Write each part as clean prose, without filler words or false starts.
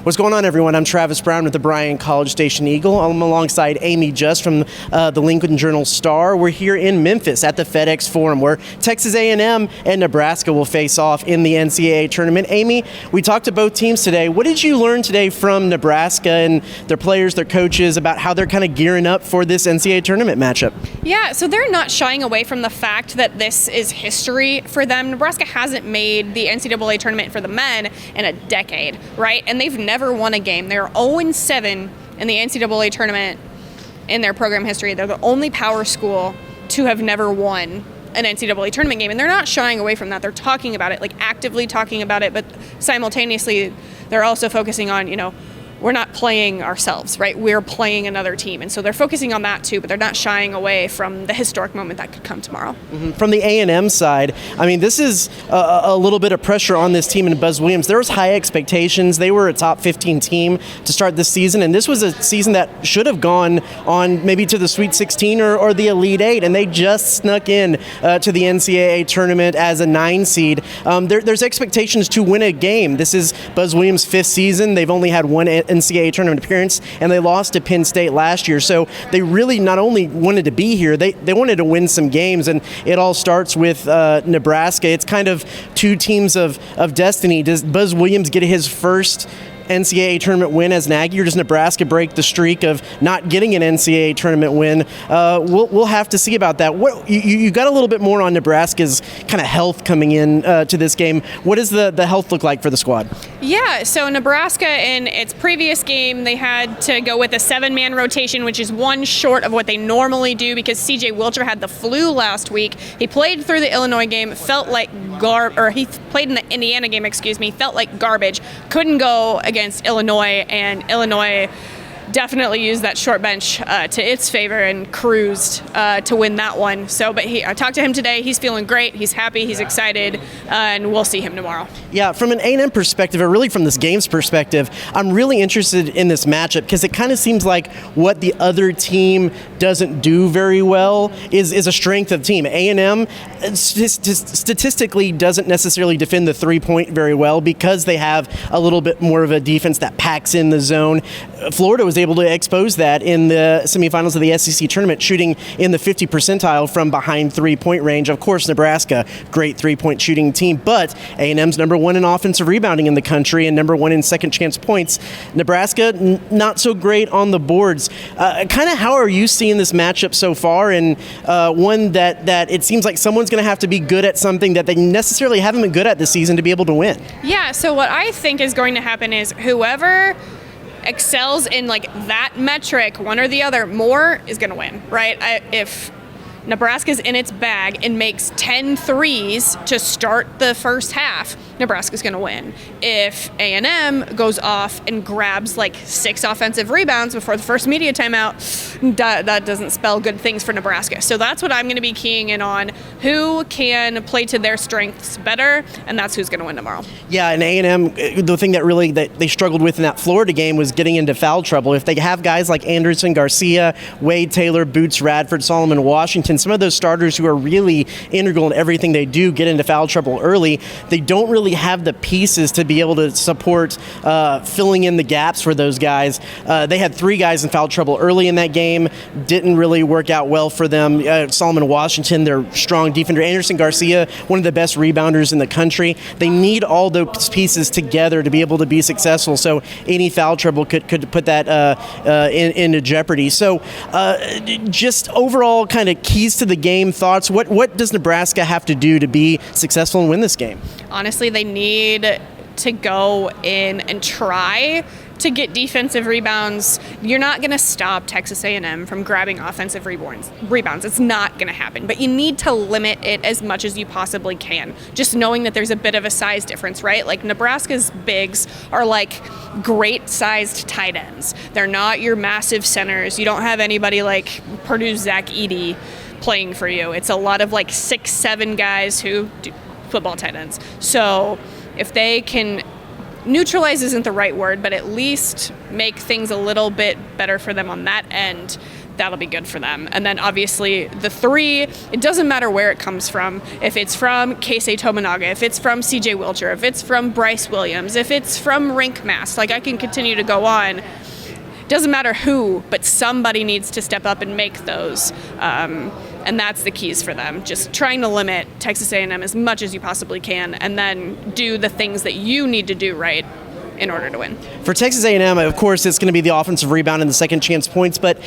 What's going on, everyone? I'm Travis Brown with the Bryan-College Station Eagle. I'm alongside Amie just from the Lincoln Journal-Star. We're here in Memphis at the FedEx Forum where Texas A&M and Nebraska will face off in the NCAA tournament. Amie, we talked to both teams today. What did you learn today from Nebraska and their players, their coaches, about how they're kind of gearing up for this NCAA tournament matchup? Yeah, so they're not shying away from the fact that this is history for them. Nebraska hasn't made the NCAA tournament for the men in a decade, right? And they've never won a game. They're 0-7 in the NCAA tournament in their program history. They're the only power school to have never won an NCAA tournament game, and they're not shying away from that. They're talking about it, like actively talking about it, but simultaneously they're also focusing on, we're not playing ourselves, right? We're playing another team. And so they're focusing on that too, but they're not shying away from the historic moment that could come tomorrow. Mm-hmm. From the A&M side, I mean, this is a little bit of pressure on this team and Buzz Williams. There was high expectations. They were a top 15 team to start this season, and this was a season that should have gone on maybe to the Sweet 16 or the Elite 8, and they just snuck in to the NCAA tournament as a 9 seed. There's expectations to win a game. This is Buzz Williams' 5th season. They've only had one NCAA tournament appearance, and they lost to Penn State last year. So they really not only wanted to be here, they wanted to win some games, and it all starts with Nebraska. It's kind of two teams of destiny. Does Buzz Williams get his first NCAA tournament win as an Aggie, or does Nebraska break the streak of not getting an NCAA tournament win? We'll have to see about that. You got a little bit more on Nebraska's kind of health coming in to this game. What does the health look like for the squad? Yeah, so Nebraska in its previous game, they had to go with a 7-man rotation, which is one short of what they normally do because C.J. Wilcher had the flu last week. He played through the Illinois game, felt like he played in the Indiana game, felt like garbage. Couldn't go against Illinois, and Illinois definitely used that short bench to its favor and cruised to win that one. So, but I talked to him today. He's feeling great. He's happy. He's excited, and we'll see him tomorrow. Yeah, from an A&M perspective, or really from this game's perspective, I'm really interested in this matchup because it kind of seems like what the other team doesn't do very well is a strength of the team. A&M statistically doesn't necessarily defend the 3-point very well because they have a little bit more of a defense that packs in the zone. Florida was able to expose that in the semifinals of the SEC tournament, shooting in the 50 percentile from behind 3-point range. Of course, Nebraska, great 3-point shooting team, but A&M's number 1 in offensive rebounding in the country and number 1 in second chance points. Nebraska, not so great on the boards. Kind of how are you seeing this matchup so far, and one that it seems like someone's going to have to be good at something that they necessarily haven't been good at this season to be able to win? Yeah, so what I think is going to happen is whoever excels in like that metric, one or the other, more is going to win, right? If Nebraska's in its bag and makes 10 threes to start the first half, Nebraska's going to win. If A&M goes off and grabs like 6 offensive rebounds before the first media timeout, that doesn't spell good things for Nebraska. So that's what I'm going to be keying in on, who can play to their strengths better, and that's who's going to win tomorrow. Yeah, and A&M, the thing that they struggled with in that Florida game was getting into foul trouble. If they have guys like Anderson Garcia, Wade Taylor, Boots Radford, Solomon Washington, some of those starters who are really integral in everything they do get into foul trouble early, they don't really have the pieces to be able to support filling in the gaps for those guys. They had 3 guys in foul trouble early in that game. Didn't really work out well for them. Solomon Washington, their strong defender. Anderson Garcia, one of the best rebounders in the country. They need all those pieces together to be able to be successful. So any foul trouble could put that into jeopardy. So just overall kind of keys to the game, thoughts. What does Nebraska have to do to be successful and win this game? Honestly, they need to go in and try to get defensive rebounds. You're not going to stop Texas A&M from grabbing offensive rebounds. It's not going to happen, but you need to limit it as much as you possibly can. Just knowing that there's a bit of a size difference, right? Like Nebraska's bigs are like great sized tight ends. They're not your massive centers. You don't have anybody like Purdue's Zach Edey playing for you. It's a lot of like 6'7" guys who do football tight ends. So if they can neutralize isn't the right word, but at least make things a little bit better for them on that end, that'll be good for them. And then obviously the 3, it doesn't matter where it comes from. If it's from Keisei Tominaga, if it's from CJ Wilcher, if it's from Bryce Williams, if it's from Rink Mass, like I can continue to go on. Doesn't matter who, but somebody needs to step up and make those. And that's the keys for them. Just trying to limit Texas A&M as much as you possibly can, and then do the things that you need to do right in order to win. For Texas A&M, of course, it's going to be the offensive rebound and the second chance points. But,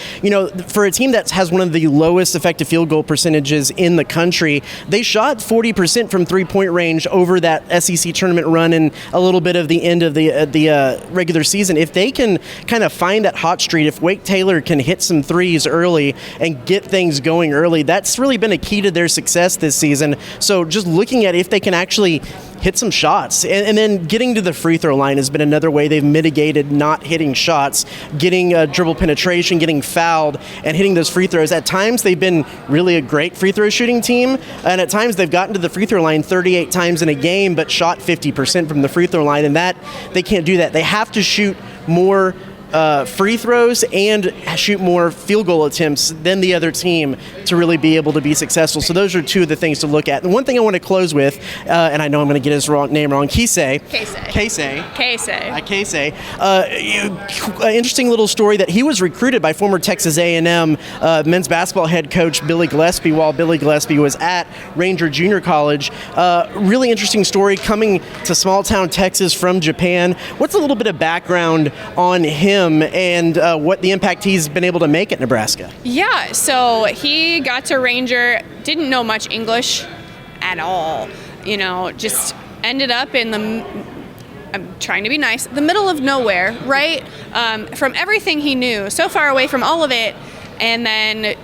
for a team that has one of the lowest effective field goal percentages in the country, they shot 40% from three-point range over that SEC tournament run and a little bit of the end of the regular season. If they can kind of find that hot streak, if Wake Taylor can hit some threes early and get things going early, that's really been a key to their success this season. So just looking at if they can actually hit some shots. And then getting to the free throw line has been another way they've mitigated not hitting shots, getting dribble penetration, getting fouled, and hitting those free throws. At times, they've been really a great free throw shooting team, and at times they've gotten to the free throw line 38 times in a game, but shot 50% from the free throw line, and that they can't do that. They have to shoot more free throws and shoot more field goal attempts than the other team to really be able to be successful. So those are two of the things to look at. And one thing I want to close with, and I know I'm going to get his name wrong, Keisei. Interesting little story that he was recruited by former Texas A&M men's basketball head coach Billy Gillespie while Billy Gillespie was at Ranger Junior College. Really interesting story coming to small town Texas from Japan. What's a little bit of background on him and what the impact he's been able to make at Nebraska? Yeah, so he got to Ranger, didn't know much English at all, just ended up in I'm trying to be nice, the middle of nowhere, right? From everything he knew, so far away from all of it, and then,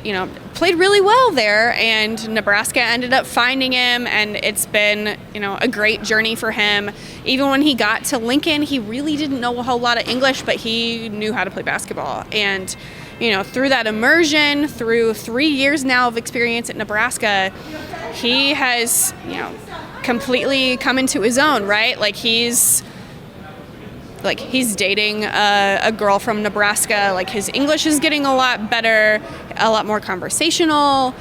played really well there, and Nebraska ended up finding him, and it's been, a great journey for him. Even when he got to Lincoln, he really didn't know a whole lot of English, but he knew how to play basketball. And, through that immersion, through 3 years now of experience at Nebraska, he has, completely come into his own, right? He's dating a girl from Nebraska. His English is getting a lot better, a lot more conversational.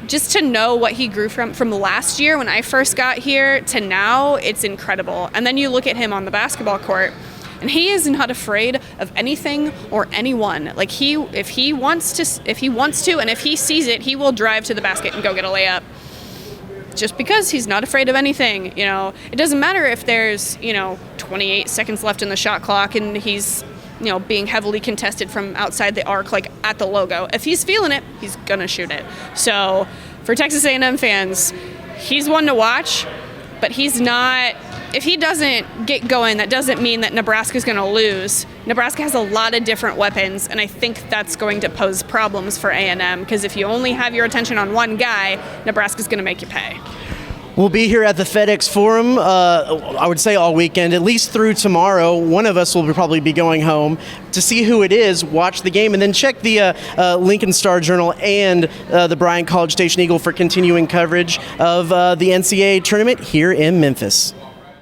Just to know what he grew from last year when I first got here to now, it's incredible. And then you look at him on the basketball court, and he is not afraid of anything or anyone. If he wants to, and if he sees it, he will drive to the basket and go get a layup. Just because he's not afraid of anything, it doesn't matter if there's 28 seconds left in the shot clock and he's being heavily contested from outside the arc, at the logo. If he's feeling it, he's gonna shoot it. So for Texas A&M fans, he's one to watch, but he's not. If he doesn't get going, that doesn't mean that Nebraska's going to lose. Nebraska has a lot of different weapons, and I think that's going to pose problems for A&M, because if you only have your attention on one guy, Nebraska's going to make you pay. We'll be here at the FedEx Forum, I would say all weekend, at least through tomorrow. One of us will probably be going home to see who it is, watch the game, and then check the Lincoln Star-Journal and the Bryan-College Station Eagle for continuing coverage of the NCAA tournament here in Memphis.